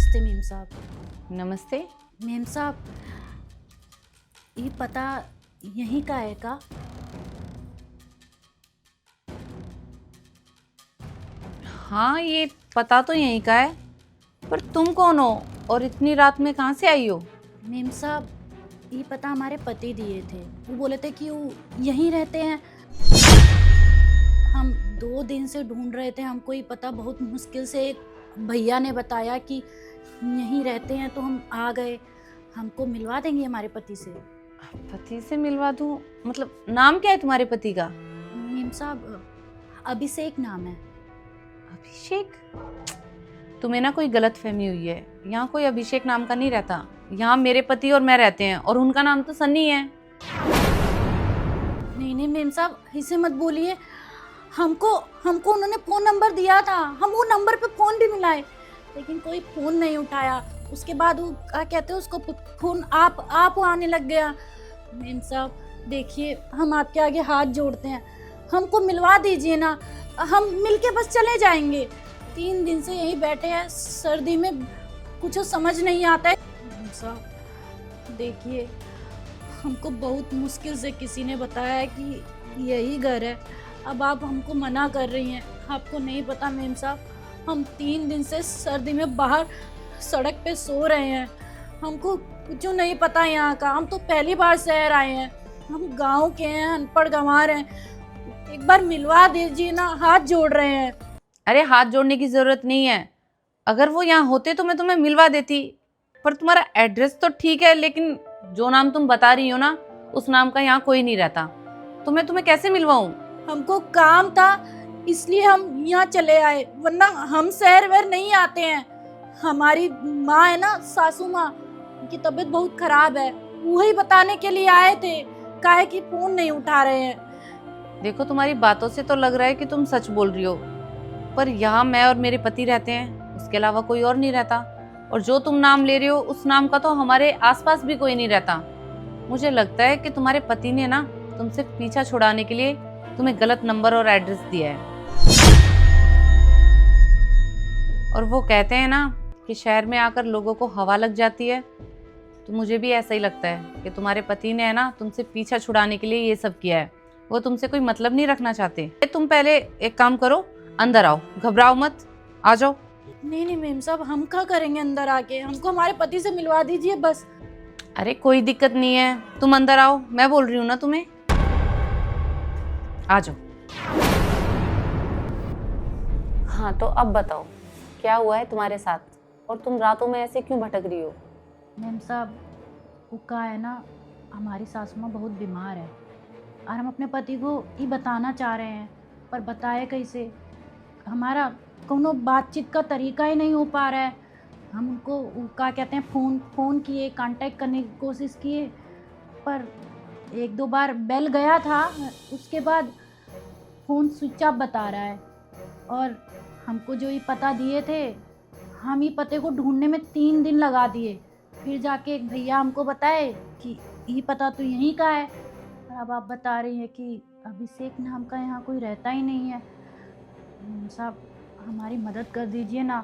नमस्ते मेम साहब। नमस्ते। मेम साहब, ये पता यहीं का है का? हाँ, ये पता तो यहीं का है, पर तुम कौन हो और इतनी रात में कहाँ से आई हो? मेम साहब, ये पता हमारे पति दिए थे। वो बोले थे कि वो यहीं रहते हैं। हम 2 दिन से ढूंढ रहे थे, हमको ये पता बहुत मुश्किल से एक भैया ने बताया कि यहीं रहते हैं, तो हम आ गए। हमको मिलवा देंगे हमारे पति से? पति से मिलवा दूँ? मतलब नाम क्या है तुम्हारे पति का? मेम साहब, अभिषेक नाम है। अभिषेक? तुम्हें ना कोई गलत फहमी हुई है। यहाँ कोई अभिषेक नाम का नहीं रहता। यहाँ मेरे पति और मैं रहते हैं और उनका नाम तो सन्नी है। नहीं नहीं मेम साहब, ऐसे मत बोलिए। हमको हमको उन्होंने फोन नंबर दिया था, हम वो नंबर पे फोन भी मिलाए, लेकिन कोई फोन नहीं उठाया। उसके बाद वो क्या कहते हैं उसको, फोन आप आने लग गया। मेम साहब देखिए, हम आपके आगे हाथ जोड़ते हैं, हमको मिलवा दीजिए ना, हम मिलके बस चले जाएंगे। 3 दिन से यहीं बैठे हैं, सर्दी में कुछ समझ नहीं आता है। मेम साहब देखिए, हमको बहुत मुश्किल से किसी ने बताया कि यही घर है। अब आप हमको मना कर रही हैं। आपको नहीं पता मेम साहब, हम 3 दिन से सर्दी में बाहर सड़क पे सो रहे हैं। हमको कुछ नहीं पता यहाँ का, हम तो पहली बार शहर आए हैं, हम गांव के हैं, अनपढ़ गंवार हैं। एक बार मिलवा दीजिए ना, हाथ जोड़ रहे हैं। अरे हाथ जोड़ने की जरूरत नहीं है। अगर वो यहाँ होते तो मैं तुम्हें मिलवा देती, पर तुम्हारा एड्रेस तो ठीक है, लेकिन जो नाम तुम बता रही हो ना, उस नाम का यहाँ कोई नहीं रहता। तो मैं तुम्हें कैसे मिलवाऊं? हमको काम था, इसलिए हम यहाँ चले आए, वरना हम शहर वहर नहीं आते हैं। हमारी माँ है ना, सासू माँ, उनकी तबीयत बहुत खराब है, वही बताने के लिए आए थे। काहे कि फोन नहीं उठा रहे हैं। देखो, तुम्हारी बातों से तो लग रहा है कि तुम सच बोल रही हो, पर यहाँ मैं और मेरे पति रहते हैं, उसके अलावा कोई और नहीं रहता। और जो तुम नाम ले रहे हो, उस नाम का तो हमारे आसपास भी कोई नहीं रहता। मुझे लगता है कि तुम्हारे पति ने ना तुमसे पीछा छुड़ाने के लिए तुम्हें गलत नंबर और एड्रेस दिया है। और वो कहते हैं ना कि शहर में आकर लोगों को हवा लग जाती है, तो मुझे भी ऐसा ही लगता है कि तुम्हारे पति ने है ना तुमसे पीछा छुड़ाने के लिए ये सब किया है। वो तुमसे कोई मतलब नहीं रखना चाहते। तुम पहले एक काम करो, अंदर आओ, घबराओ मत, आ जाओ। नहीं नहीं मेम साहब, हम क्या करेंगे अंदर आके, हमको हमारे पति से मिलवा दीजिए बस। अरे कोई दिक्कत नहीं है, तुम अंदर आओ, मैं बोल रही हूँ ना तुम्हें, आ जाओ। हाँ तो अब बताओ, क्या हुआ है तुम्हारे साथ और तुम रातों में ऐसे क्यों भटक रही हो? मेम साहब, वो का है ना, हमारी सासू माँ बहुत बीमार है और हम अपने पति को ये बताना चाह रहे हैं, पर बताए कैसे। हमारा कोनो बातचीत का तरीका ही नहीं हो पा रहा है। हम उनको वो क्या कहते हैं, फ़ोन किए, कांटेक्ट करने की कोशिश किए, पर 1-2 बार बेल गया था, उसके बाद फ़ोन स्विच ऑफ बता रहा है। और हमको जो ये पता दिए थे, हम ये पते को ढूंढने में 3 दिन लगा दिए, फिर जाके एक भैया हमको बताए कि ये पता तो यहीं का है। और अब आप बता रही हैं कि अभिषेक नाम का यहाँ कोई रहता ही नहीं है। साहब हमारी मदद कर दीजिए ना,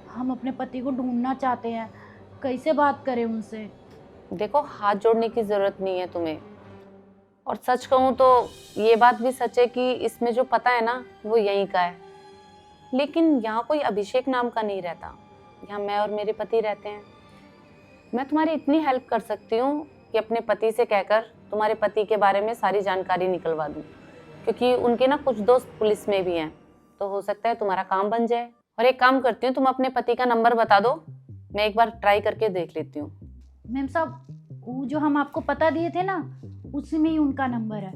हम अपने पति को ढूंढना चाहते हैं, कैसे बात करें उनसे? देखो, हाथ जोड़ने की जरूरत नहीं है तुम्हें। और सच कहूँ तो ये बात भी सच है कि इसमें जो पता है ना, वो यहीं का है। लेकिन यहाँ कोई अभिषेक नाम का नहीं रहता। यहाँ मैं और मेरे पति रहते हैं। मैं तुम्हारी इतनी हेल्प कर सकती हूँ कि अपने पति से कहकर तुम्हारे पति के बारे में सारी जानकारी निकलवा दूँ, क्योंकि उनके ना कुछ दोस्त पुलिस में भी हैं, तो हो सकता है तुम्हारा काम बन जाए। और एक काम करती हूँ, तुम अपने पति का नंबर बता दो, मैं एक बार ट्राई करके देख लेती हूँ। मैम साहब, वो जो हम आपको पता दिए थे ना, उसी में ही उनका नंबर है।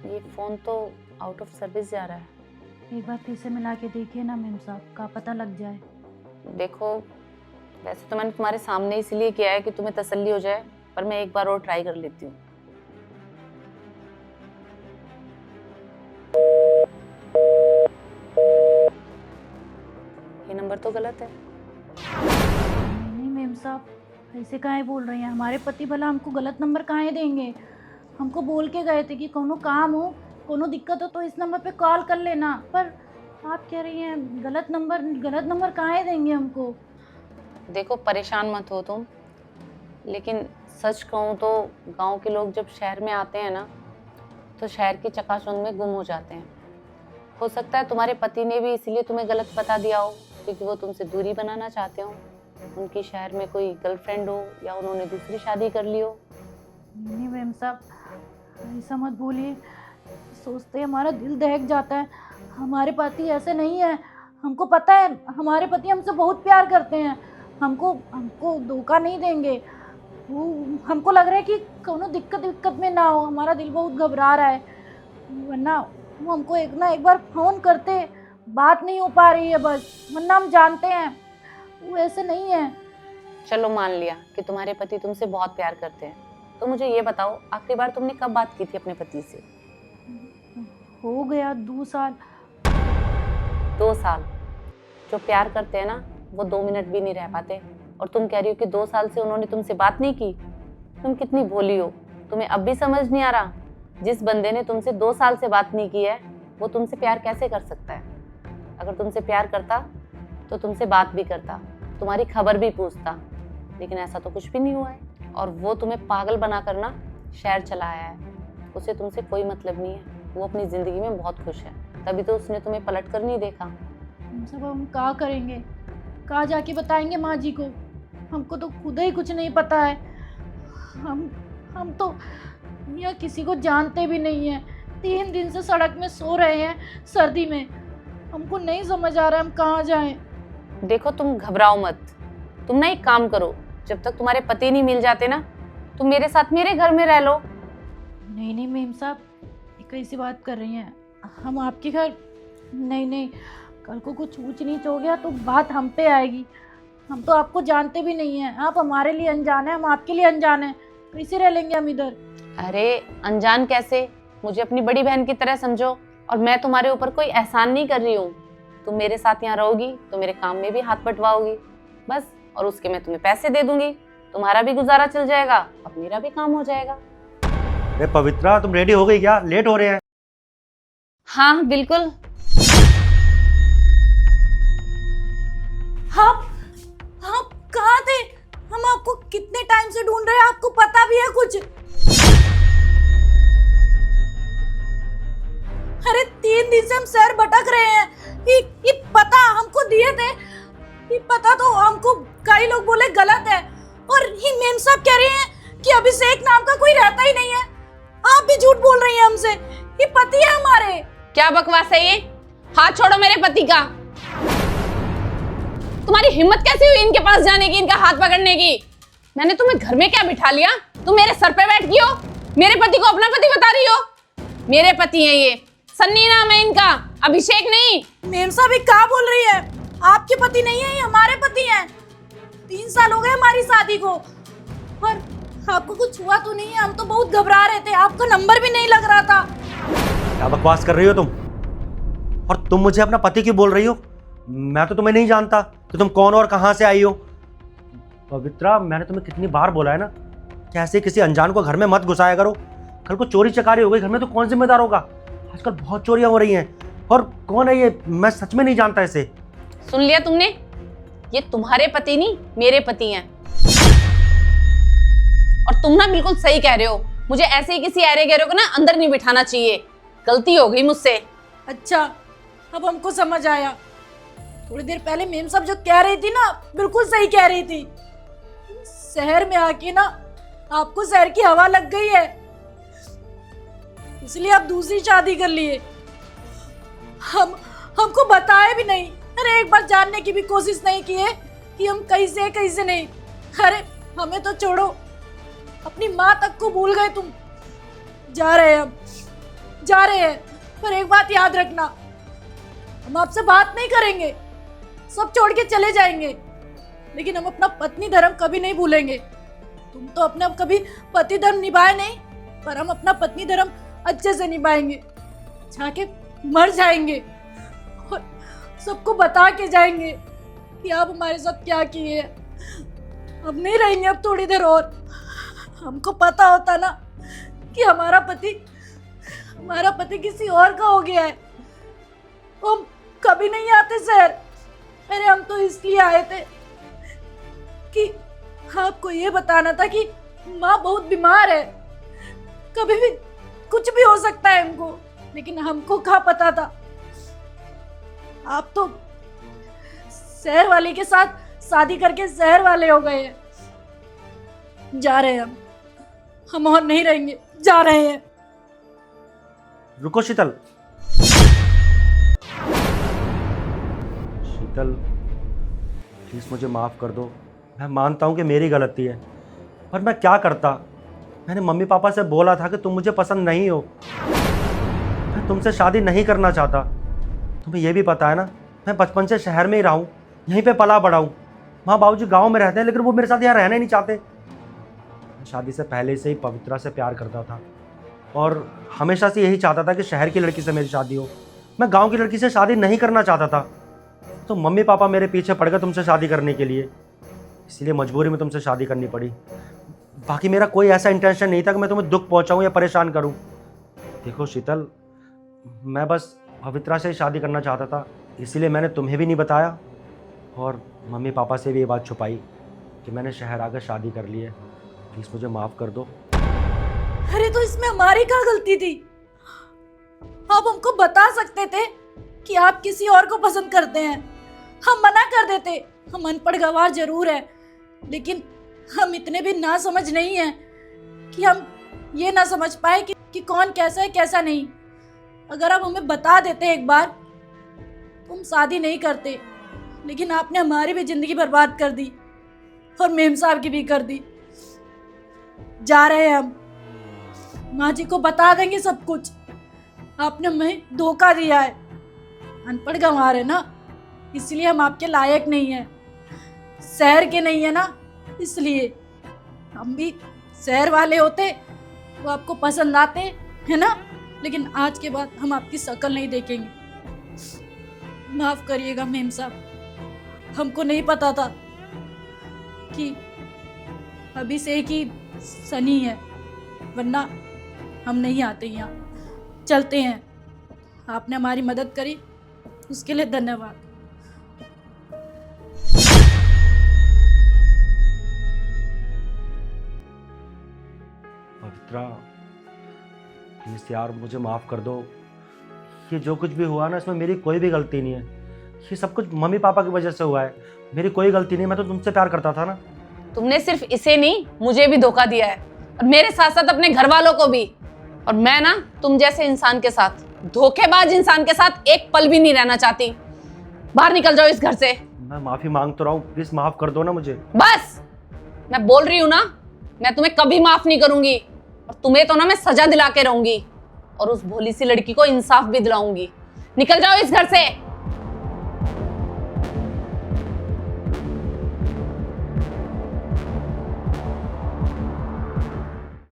ये फ़ोन तो आउट ऑफ सर्विस जा रहा है। एक बार फिर से मिला के देखिए ना मैम साहब, का पता लग जाए। देखो, वैसे तो मैंने तुम्हारे सामने इसलिए किया है कि तुम्हें तसल्ली हो जाए, पर मैं एक बार और ट्राई कर लेती हूँ। ये नंबर तो गलत है। नहीं मैम साहब, ऐसे काहे बोल रही हैं? हमारे पति भला हमको गलत नंबर काहे देंगे? हमको बोल के गए थे कि कोनो काम हो, कोनो दिक्कत हो तो इस नंबर पे कॉल कर लेना, पर आप कह रही हैं गलत नंबर काहे देंगे हमको? देखो, परेशान मत हो तुम, लेकिन सच कहूँ तो गांव के लोग जब शहर में आते हैं ना, तो शहर की चकाचौंध में गुम हो जाते हैं। हो सकता है तुम्हारे पति ने भी इसीलिए तुम्हें गलत बता दिया हो, क्योंकि वो तुमसे दूरी बनाना चाहते हो। उनकी शहर में कोई गर्लफ्रेंड हो या उन्होंने दूसरी शादी कर ली हो। नहीं मैम साहब, ऐसा मत बोलिए। सोचते ही हमारा दिल दहक जाता है। हमारे पति ऐसे नहीं है। हमको पता है हमारे पति हमसे बहुत प्यार करते हैं। हमको हमको धोखा नहीं देंगे। वो हमको लग रहा है कि कोनो दिक्कत में ना हो। हमारा दिल बहुत घबरा रहा है, वरना वो हमको एक बार फ़ोन करते। बात नहीं हो पा रही है बस, वरना हम जानते हैं वो ऐसे नहीं है। चलो मान लिया कि तुम्हारे पति तुमसे बहुत प्यार करते हैं, तो मुझे ये बताओ, आखिरी बार तुमने कब बात की थी अपने पति से? हो गया 2 साल। 2 साल? जो प्यार करते हैं ना, वो 2 मिनट भी नहीं रह पाते। और तुम कह रही हो कि 2 साल से उन्होंने तुमसे बात नहीं की। तुम कितनी भोली हो, तुम्हें अब भी समझ नहीं आ रहा? जिस बंदे ने तुमसे 2 साल से बात नहीं की है, वो तुमसे प्यार कैसे कर सकता है? अगर तुमसे प्यार करता तो तुमसे बात भी करता, तुम्हारी खबर भी पूछता, लेकिन ऐसा तो कुछ भी नहीं हुआ है। और वो तुम्हें पागल बना कर ना शहर चला आया है। उसे तुमसे कोई मतलब नहीं है, वो अपनी ज़िंदगी में बहुत खुश है, तभी तो उसने तुम्हें पलट कर नहीं देखा। हम सब हम क्या करेंगे? कहाँ जाके बताएंगे माँ जी को? हमको तो खुद ही कुछ नहीं पता है। हम तो यहाँ किसी को जानते भी नहीं हैं। 3 दिन से सड़क में सो रहे हैं सर्दी में। हमको नहीं समझ आ रहा है हम कहाँ जाएं। देखो, तुम घबराओ मत। तुम ना एक काम करो, जब तक तुम्हारे पति नहीं मिल जाते ना, तुम मेरे साथ मेरे घर में रह लो। नहीं मेम साहब, ये कैसी बात कर रही हैं? हम आपके घर नहीं, कल को कुछ ऊंच नीच हो गया तो बात हम पे आएगी। हम तो आपको जानते भी नहीं हैं। आप हमारे लिए अनजान हैं, हम आपके लिए अनजान हैं। कैसे रह लेंगे हम इधर? अरे अनजान कैसे? मुझे अपनी बड़ी बहन की तरह समझो, और मैं तुम्हारे ऊपर कोई एहसान नहीं कर रही हूँ। तुम मेरे साथ यहाँ रहोगी तो मेरे काम में भी हाथ बटवाओगी बस, और उसके मैं तुम्हें पैसे दे दूंगी। तुम्हारा भी गुजारा चल जाएगा और मेरा भी काम हो जाएगा। अरे पवित्रा, तुम रेडी हो गई क्या? लेट हो रहे हैं। हाँ बिल्कुल। आप कहाँ थे? हम आपको कितने टाइम से ढूंढ रहे हैं, आपको पता भी है कुछ? अरे 3 दिन से हम शहर भटक रहे हैं। ये पता हमको दिए थे। ये पता तो हमको कई लोग बोले गलत है, और ये मेम साहब कह रहे हैं कि अभिषेक नाम का कोई रहता ही नहीं है। आप भी झूठ बोल रही हैं हमसे। ये पति है हमारे। क्या बकवास है ये? हाथ छोड़ो मेरे पति का। तुम्हारी हिम्मत कैसे हुई इनके पास जाने की, इनका हाथ पकड़ने की? मैंने तुम्हें घर में क्या बिठा लिया? तुम मेरे सर पे बैठ गई हो, मेरे पति को अपना पति बता रही हो। मेरे पति हैं ये, सन्नी नाम है इनका, अभिषेक नहीं। मेम साहब ये क्या बोल रही है? आपके पति नहीं है, ये हमारे पति हैं। 3 साल हो गए हमारी शादी को, और आपको कुछ हुआ तो नहीं है? हम तो बहुत घबरा रहे थे, आपका नंबर भी नहीं लग रहा था। क्या बकवास कर रही हो तुम? और तुम मुझे अपना पति क्यों बोल रही हो? मैं तो तुम्हें नहीं जानता कि तुम कौन और कहां से आई हो। पवित्रा, मैंने तुम्हें कितनी बार बोला है ना कि ऐसे किसी अनजान को घर में मत घुसाया करो। कल को चोरी चकारी हो गई घर में तो कौन जिम्मेदार होगा? आजकल बहुत चोरियां हो रही हैं। और कौन है ये? मैं सच में नहीं जानता इसे। सुन लिया तुमने? ये तुम्हारे पति नहीं, मेरे पति हैं। और तुम ना बिल्कुल सही कह रहे हो। मुझे ऐसे ही किसी ऐरे गहरे को ना अंदर नहीं बिठाना चाहिए। गलती हो गई मुझसे। अच्छा, अब हमको समझ आया। थोड़ी देर पहले मेम साहब जो कह रही थी ना, बिल्कुल सही कह रही थी। शहर में आके ना आपको शहर की हवा लग गई है, इसलिए आप दूसरी शादी कर लिए। हमको बताए भी नहीं। अरे एक बार जानने की भी कोशिश नहीं की है कि हम कैसे नहीं। अरे हमें तो छोड़ो, अपनी माँ तक को भूल गए तुम। जा रहे हैं, पर एक बात याद रखना, हम आपसे बात नहीं करेंगे, सब छोड़ के चले जाएंगे, लेकिन हम अपना पत्नी धर्म कभी नहीं भूलेंगे। तुम तो अपना कभी पति धर्म निभाए नहीं, पर हम अपना पत्नी धर्म अच्छे से निभाएंगे। जाके मर जाएंगे और सबको बता के जाएंगे कि आप हमारे साथ क्या किए। अब नहीं रहेंगे अब थोड़ी देर और। हमको पता होता ना कि हमारा पति किसी और का हो गया है, तो हम कभी नहीं आते शहर। अरे हम तो इसलिए आए थे कि आपको ये बताना था कि माँ बहुत बीमार है, कभी भी कुछ भी हो सकता है हमको, लेकिन हमको क्या पता था। आप तो शहर वाले के साथ शादी करके शहर वाले हो गए हैं। जा रहे हैं हम और नहीं रहेंगे, जा रहे हैं। रुको शीतल, शीतल प्लीज मुझे माफ कर दो। मैं मानता हूँ कि मेरी गलती है, पर मैं क्या करता। मैंने मम्मी पापा से बोला था कि तुम मुझे पसंद नहीं हो, मैं तुमसे शादी नहीं करना चाहता। तुम्हें यह भी पता है ना, मैं बचपन से शहर में ही रहा हूँ, यहीं पे पला बड़ा हूँ। माँ बाबूजी गांव में रहते हैं, लेकिन वो मेरे साथ यहाँ रहना ही नहीं चाहते। मैं शादी से पहले से ही पवित्रा से प्यार करता था और हमेशा से यही चाहता था कि शहर की लड़की से मेरी शादी हो। मैं गांव की लड़की से शादी नहीं करना चाहता था, तो मम्मी पापा मेरे पीछे पड़ गए तुमसे शादी करने के लिए, इसलिए मजबूरी में तुमसे शादी करनी पड़ी। बाकी मेरा कोई ऐसा इंटेंशन नहीं था कि मैं तुम्हें दुख पहुंचाऊं या परेशान करूं। देखो शीतल, मैं बस पवित्रा से ही शादी करना चाहता था, इसीलिए मैंने तुम्हें भी नहीं बताया और मम्मी पापा से भी ये बात छुपाई कि मैंने शहर आकर शादी कर ली है। प्लीज़ मुझे माफ़ कर दो। अरे तो इसमें हमारी क्या गलती थी? आप हमको बता सकते थे कि आप किसी और को पसंद करते हैं, हम मना कर देते। हम अनपढ़ गवार जरूर है, लेकिन हम इतने भी ना समझ नहीं है कि हम ये ना समझ पाए कि कौन कैसा है कैसा नहीं। अगर आप हमें बता देते एक बार तो हम शादी नहीं करते, लेकिन आपने हमारी भी जिंदगी बर्बाद कर दी और मेम साहब की भी कर दी। जा रहे हैं हम, माँ जी को बता देंगे सब कुछ। आपने हमें धोखा दिया है, अनपढ़ गंवार है ना, इसलिए हम आपके लायक नहीं है, शहर के नहीं है ना, इसलिए। हम भी शहर वाले होते वो आपको पसंद आते है ना, लेकिन आज के बाद हम आपकी शक्ल नहीं देखेंगे। माफ करिएगा मेम साहब, हमको नहीं पता था कि अभिषेक ही सनी है, वरना हम नहीं आते यहाँ। चलते हैं, आपने हमारी मदद करी उसके लिए धन्यवाद। पवित्रा प्लीज़ यार मुझे माफ़ कर दो। ये जो कुछ भी हुआ ना, इसमें मेरी कोई भी गलती नहीं है। ये सब कुछ मम्मी पापा की वजह से हुआ है, मेरी कोई गलती नहीं। मैं तो तुमसे प्यार करता था ना। तुमने सिर्फ इसे नहीं, मुझे भी धोखा दिया है, और मेरे साथ साथ अपने घर वालों को भी। और मैं ना तुम जैसे इंसान के साथ, धोखेबाज इंसान के साथ एक पल भी नहीं रहना चाहती। बाहर निकल जाओ इस घर से। मैं माफ़ी मांग तो रहा हूँ, प्लीज़ माफ़ कर दो ना मुझे। बस, मैं बोल रही हूँ ना, मैं तुम्हें कभी माफ नहीं करूंगी, और तुम्हें तो ना मैं सजा दिला के रहूंगी, और उस भोली सी लड़की को इंसाफ भी दिलाऊंगी। निकल जाओ इस घर से।